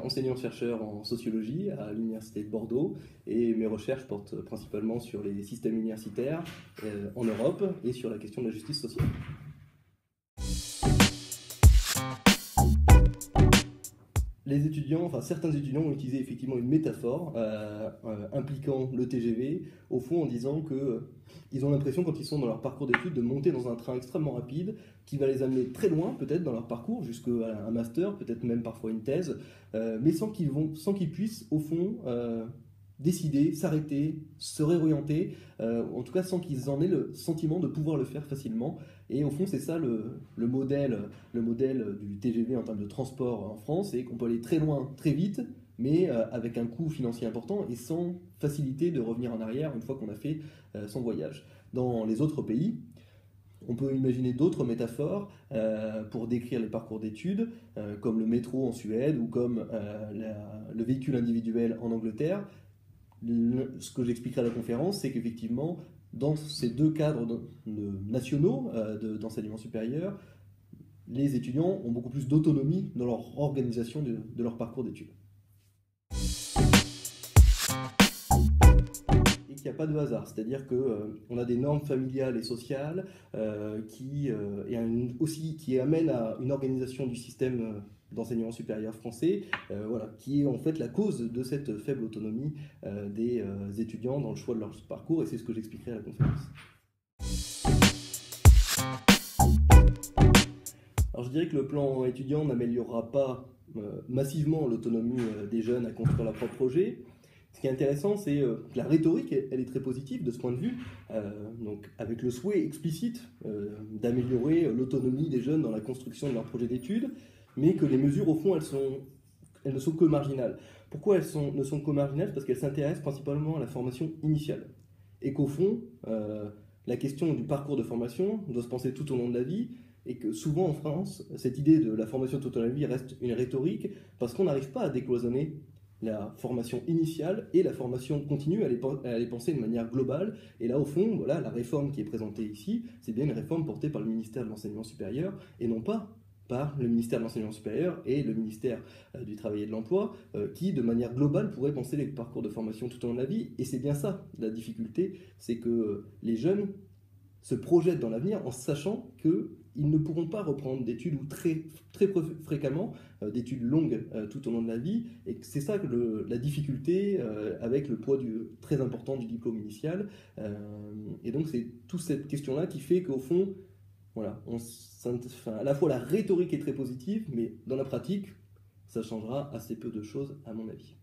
enseignant-chercheur en sociologie à l'Université de Bordeaux et mes recherches portent principalement sur les systèmes universitaires en Europe et sur la question de la justice sociale. Les étudiants, enfin certains étudiants ont utilisé effectivement une métaphore impliquant le TGV, au fond en disant qu'ils ont l'impression quand ils sont dans leur parcours d'études de monter dans un train extrêmement rapide qui va les amener très loin peut-être dans leur parcours, jusqu'à un master, peut-être même parfois une thèse, mais sans qu'ils puissent au fond décider, s'arrêter, se réorienter, en tout cas sans qu'ils en aient le sentiment de pouvoir le faire facilement. Et au fond, c'est ça le modèle du TGV en termes de transport en France, c'est qu'on peut aller très loin, très vite, mais avec un coût financier important et sans facilité de revenir en arrière une fois qu'on a fait son voyage. Dans les autres pays, on peut imaginer d'autres métaphores pour décrire les parcours d'études, comme le métro en Suède ou comme le véhicule individuel en Angleterre. Ce que j'expliquerai à la conférence, c'est qu'effectivement, dans ces deux cadres nationaux d'enseignement supérieur, les étudiants ont beaucoup plus d'autonomie dans leur organisation de leur parcours d'études. Et qu'il n'y a pas de hasard, c'est-à-dire qu'on a des normes familiales et sociales qui amènent à une organisation du système d'enseignement supérieur français, qui est en fait la cause de cette faible autonomie des étudiants dans le choix de leur parcours, et c'est ce que j'expliquerai à la conférence. Alors je dirais que le plan étudiant n'améliorera pas massivement l'autonomie des jeunes à construire leur propre projet. Ce qui est intéressant, c'est que la rhétorique, elle est très positive de ce point de vue, donc avec le souhait explicite d'améliorer l'autonomie des jeunes dans la construction de leur projet d'études, mais que les mesures, au fond, elles ne sont que marginales. Pourquoi ne sont que marginales? Parce qu'elles s'intéressent principalement à la formation initiale. Et qu'au fond, la question du parcours de formation doit se penser tout au long de la vie, et que souvent en France, cette idée de la formation tout au long de la vie reste une rhétorique, parce qu'on n'arrive pas à décloisonner la formation initiale et la formation continue, à les penser de manière globale. Et là, au fond, voilà, la réforme qui est présentée ici, c'est bien une réforme portée par le ministère de l'Enseignement supérieur, et non pas par le ministère de l'Enseignement supérieur et le ministère du Travail et de l'Emploi, qui, de manière globale, pourraient penser les parcours de formation tout au long de la vie. Et c'est bien ça, la difficulté, c'est que les jeunes se projettent dans l'avenir en sachant qu'ils ne pourront pas reprendre d'études ou très, très fréquemment d'études longues tout au long de la vie, et c'est ça la difficulté avec le poids très important du diplôme initial. Et donc c'est toute cette question-là qui fait qu'au fond, voilà, à la fois la rhétorique est très positive, mais dans la pratique, ça changera assez peu de choses à mon avis.